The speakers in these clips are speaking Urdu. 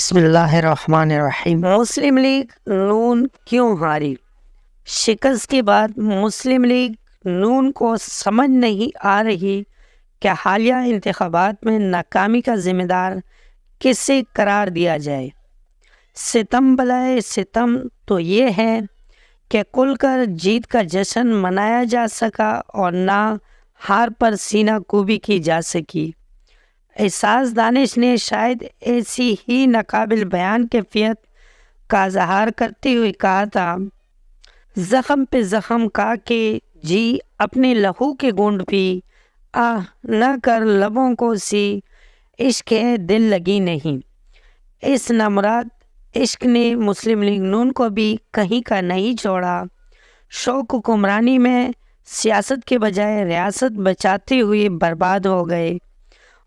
بسم اللہ الرحمن الرحیم۔ مسلم لیگ نون کیوں ہاری؟ شکست کے بعد مسلم لیگ نون کو سمجھ نہیں آ رہی کہ حالیہ انتخابات میں ناکامی کا ذمہ دار کسے قرار دیا جائے۔ ستم بلائے ستم تو یہ ہے کہ کھل کر جیت کا جشن منایا جا سکا اور نہ ہار پر سینہ کوبی کی جا سکی۔ احساس دانش نے شاید ایسی ہی ناقابل بیان کیفیت کا اظہار کرتے ہوئے کہا تھا، زخم پہ زخم کا کے جی اپنے لہو کے گونڈ پی، آہ نہ کر لبوں کو سی، عشق ہے دل لگی نہیں۔ اس نامراد عشق نے مسلم لیگ نون کو بھی کہیں کا نہیں چھوڑا۔ شوق حکمرانی میں سیاست کے بجائے ریاست بچاتے ہوئے برباد ہو گئے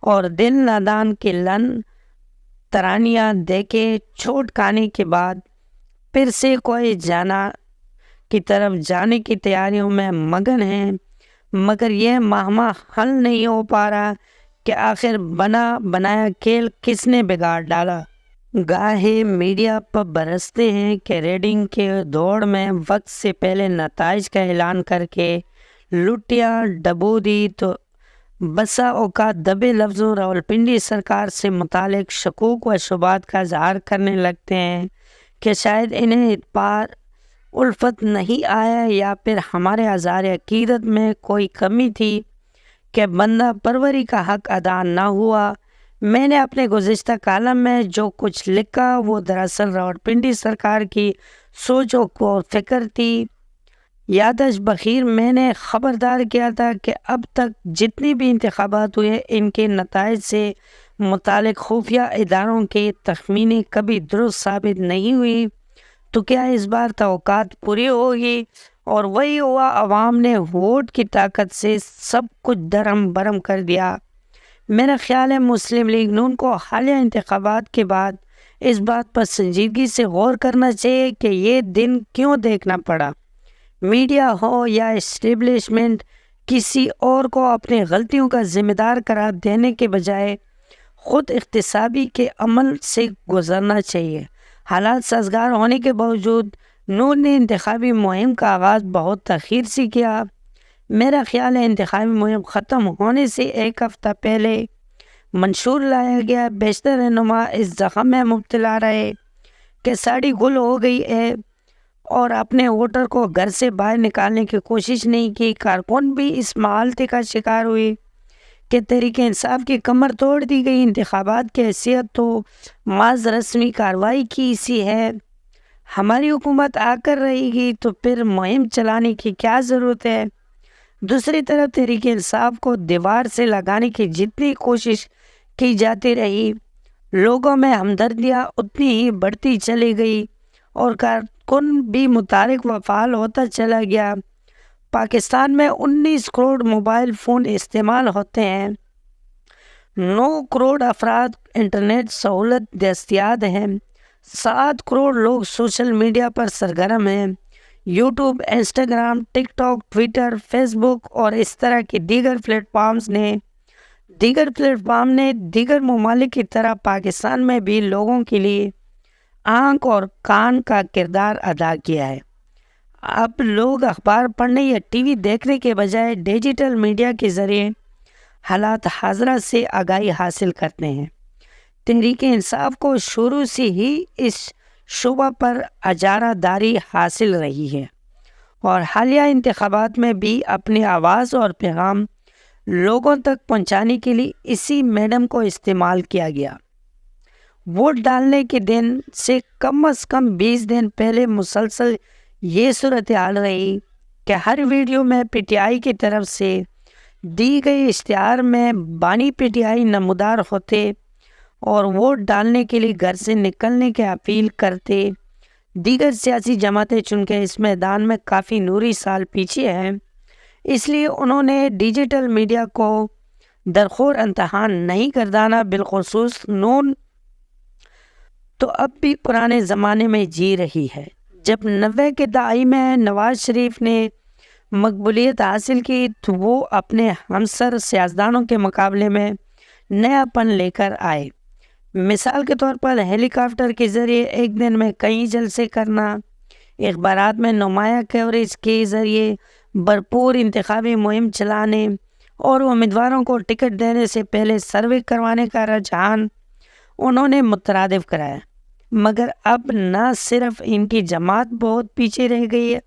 اور دل نادان کے لن ترانیاں دے کے چوٹ کھانے کے بعد پھر سے کوئی جانا کی طرف جانے کی تیاریوں میں مگن ہیں، مگر یہ معمہ حل نہیں ہو پا رہا کہ آخر بنا بنایا کھیل کس نے بگاڑ ڈالا۔ گاہے میڈیا پر برستے ہیں کہ ریڈنگ کے دوڑ میں وقت سے پہلے نتائج کا اعلان کر کے لٹیا ڈبو دی، تو بسا اوقات دبے لفظوں راولپنڈی سرکار سے متعلق شکوک و شبہات کا اظہار کرنے لگتے ہیں کہ شاید انہیں اعتبار الفت نہیں آیا یا پھر ہمارے اظہار عقیدت میں کوئی کمی تھی کہ بندہ پروری کا حق ادا نہ ہوا۔ میں نے اپنے گزشتہ کالم میں جو کچھ لکھا وہ دراصل راولپنڈی سرکار کی سوچ و فکر تھی۔ یادداشت بخیر میں نے خبردار کیا تھا کہ اب تک جتنی بھی انتخابات ہوئے ان کے نتائج سے متعلق خفیہ اداروں کے تخمینے کبھی درست ثابت نہیں ہوئی، تو کیا اس بار توقعات پوری ہوگی؟ اور وہی ہوا، عوام نے ووٹ کی طاقت سے سب کچھ درہم برہم کر دیا۔ میرا خیال ہے مسلم لیگ نون کو حالیہ انتخابات کے بعد اس بات پر سنجیدگی سے غور کرنا چاہیے کہ یہ دن کیوں دیکھنا پڑا۔ میڈیا ہو یا اسٹیبلشمنٹ کسی اور کو اپنی غلطیوں کا ذمہ دار قرار دینے کے بجائے خود احتسابی کے عمل سے گزرنا چاہیے۔ حالات سازگار ہونے کے باوجود نون نے انتخابی مہم کا آغاز بہت تاخیر سے کیا۔ میرا خیال ہے انتخابی مہم ختم ہونے سے ایک ہفتہ پہلے منشور لایا گیا۔ بیشتر رہنما اس زخم میں مبتلا رہے کہ ساڑی گل ہو گئی ہے اور اپنے ووٹر کو گھر سے باہر نکالنے کی کوشش نہیں کی۔ کارکن بھی اس معالطے کا شکار ہوئی کہ تحریک انصاف کی کمر توڑ دی گئی۔ انتخابات کی حیثیت تو محض رسمی کارروائی کی سی ہے۔ ہماری حکومت آ کر رہے گی تو پھر مہم چلانے کی کیا ضرورت ہے؟ دوسری طرف تحریک انصاف کو دیوار سے لگانے کی جتنی کوشش کی جاتی رہی، لوگوں میں ہمدردیاں اتنی ہی بڑھتی چلی گئی اور کارکن بھی متحرک و فعال ہوتا چلا گیا۔ پاکستان میں 19 کروڑ موبائل فون استعمال ہوتے ہیں، 9 کروڑ افراد انٹرنیٹ سہولت دستیاب ہیں، 7 کروڑ لوگ سوشل میڈیا پر سرگرم ہیں۔ یوٹیوب، انسٹاگرام، ٹک ٹاک، ٹویٹر، فیس بک اور اس طرح کے دیگر پلیٹ فارم نے دیگر ممالک کی طرح پاکستان میں بھی لوگوں کے لیے آنکھ اور کان کا کردار ادا کیا ہے۔ اب لوگ اخبار پڑھنے یا ٹی وی دیکھنے کے بجائے ڈیجیٹل میڈیا کے ذریعے حالات حاضرہ سے آگاہی حاصل کرتے ہیں۔ تحریک انصاف کو شروع سے ہی اس شعبہ پر اجارہ داری حاصل رہی ہے اور حالیہ انتخابات میں بھی اپنی آواز اور پیغام لوگوں تک پہنچانے کے لیے اسی میڈیم کو استعمال کیا گیا۔ ووٹ ڈالنے کے دن سے کم از کم 20 دن پہلے مسلسل یہ صورتحال رہی کہ ہر ویڈیو میں پی ٹی آئی کی طرف سے دی گئی اشتہار میں بانی پی ٹی آئی نمودار ہوتے اور ووٹ ڈالنے کے لیے گھر سے نکلنے کی اپیل کرتے۔ دیگر سیاسی جماعتیں چونکہ اس میدان میں کافی نوری سال پیچھے ہیں، اس لیے انہوں نے ڈیجیٹل میڈیا کو درخور امتحان نہیں گردانا۔ بالخصوص نون تو اب بھی پرانے زمانے میں جی رہی ہے، جب 90 کے دہائی میں نواز شریف نے مقبولیت حاصل کی تو وہ اپنے ہمسر سیاستدانوں کے مقابلے میں نیا پن لے کر آئے۔ مثال کے طور پر ہیلی کاپٹر کے ذریعے ایک دن میں کئی جلسے کرنا، اخبارات میں نمایاں کوریج کے ذریعے بھرپور انتخابی مہم چلانے اور امیدواروں کو ٹکٹ دینے سے پہلے سروے کروانے کا رجحان انہوں نے مترادف کرایا، مگر اب نہ صرف ان کی جماعت بہت پیچھے رہ گئی ہے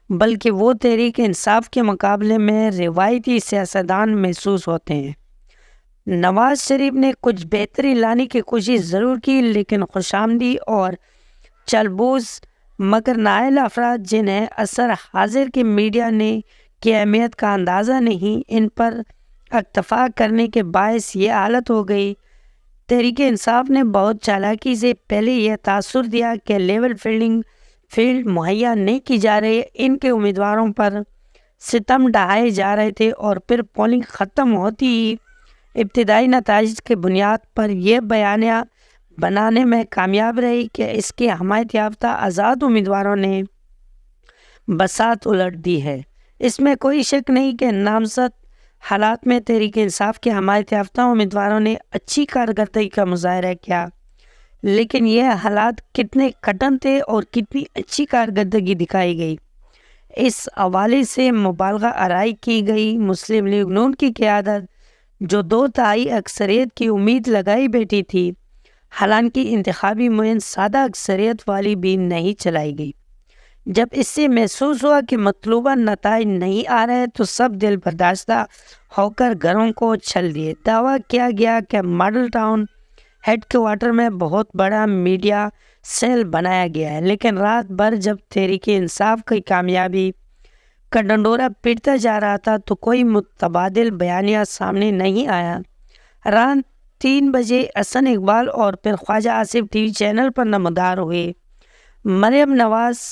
بلکہ وہ تحریک انصاف کے مقابلے میں روایتی سیاستدان محسوس ہوتے ہیں۔ نواز شریف نے کچھ بہتری لانے کی کوشش ضرور کی، لیکن خوشامدی اور چلبوز مگر نااہل افراد جنہیں اثر حاضر کے میڈیا نے کی اہمیت کا اندازہ نہیں، ان پر اکتفا کرنے کے باعث یہ حالت ہو گئی۔ تحریک انصاف نے بہت چالاکی سے پہلے یہ تاثر دیا کہ لیول فیلڈ مہیا نہیں کی جا رہی، ان کے امیدواروں پر ستم ڈھائے جا رہے تھے، اور پھر پولنگ ختم ہوتی ہی ابتدائی نتائج کی بنیاد پر یہ بیانیہ بنانے میں کامیاب رہی کہ اس کے حمایت یافتہ آزاد امیدواروں نے بساط الٹ دی ہے۔ اس میں کوئی شک نہیں کہ نامزد حالات میں تحریک انصاف کے حمایت یافتہ امیدواروں نے اچھی کارکردگی کا مظاہرہ کیا، لیکن یہ حالات کتنے کٹن تھے اور کتنی اچھی کارکردگی دکھائی گئی، اس حوالے سے مبالغہ آرائی کی گئی۔ مسلم لیگ نون کی قیادت جو 2/3 اکثریت کی امید لگائی بیٹھی تھی، حالانکہ انتخابی مہم سادہ اکثریت والی بھی نہیں چلائی گئی۔ جب اس سے محسوس ہوا کہ مطلوبہ نتائج نہیں آ رہے تو سب دل برداشتہ ہو کر گھروں کو چھل دیے۔ دعویٰ کیا گیا کہ ماڈل ٹاؤن ہیڈ کوارٹر میں بہت بڑا میڈیا سیل بنایا گیا ہے، لیکن رات بھر جب تحریک انصاف کی کامیابی کا ڈنڈورا پیٹتا جا رہا تھا تو کوئی متبادل بیانیہ سامنے نہیں آیا۔ رات 3 بجے حسن اقبال اور پھر خواجہ آصف ٹی وی چینل پر نمودار ہوئے۔ مریم نواز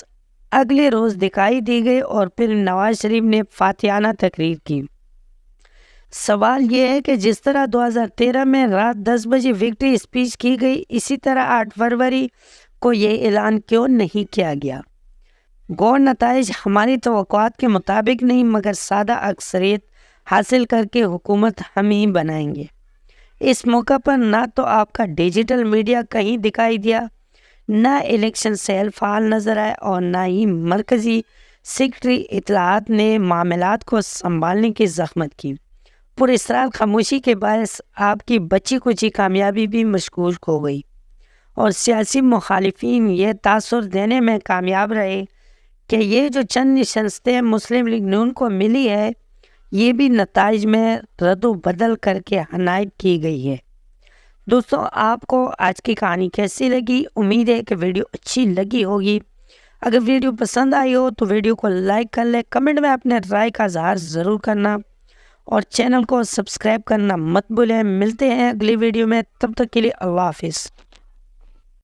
اگلے روز دکھائی دی گئی اور پھر نواز شریف نے فاتحانہ تقریر کی۔ سوال یہ ہے کہ جس طرح 2013 میں رات 10 بجے وکٹری اسپیچ کی گئی، اسی طرح 8 فروری کو یہ اعلان کیوں نہیں کیا گیا؟ گو نتائج ہماری توقعات کے مطابق نہیں مگر سادہ اکثریت حاصل کر کے حکومت ہم ہی بنائیں گے۔ اس موقع پر نہ تو آپ کا ڈیجیٹل میڈیا کہیں دکھائی دیا، نہ الیکشن سیل فعال نظر آئے، اور نہ ہی مرکزی سیکرٹری اطلاعات نے معاملات کو سنبھالنے کی زحمت کی۔ پراسرار خاموشی کے باعث آپ کی بچی کچی کامیابی بھی مشکوک ہو گئی، اور سیاسی مخالفین یہ تاثر دینے میں کامیاب رہے کہ یہ جو چند نشستیں مسلم لیگ نون کو ملی ہے، یہ بھی نتائج میں رد و بدل کر کے عنایت کی گئی ہے۔ دوستوں، آپ کو آج کی کہانی کیسی لگی؟ امید ہے کہ ویڈیو اچھی لگی ہوگی۔ اگر ویڈیو پسند آئی ہو تو ویڈیو کو لائک کر لیں، کمنٹ میں اپنے رائے کا اظہار ضرور کرنا، اور چینل کو سبسکرائب کرنا مت بھولیں۔ ملتے ہیں اگلی ویڈیو میں، تب تک کے لیے اللہ حافظ۔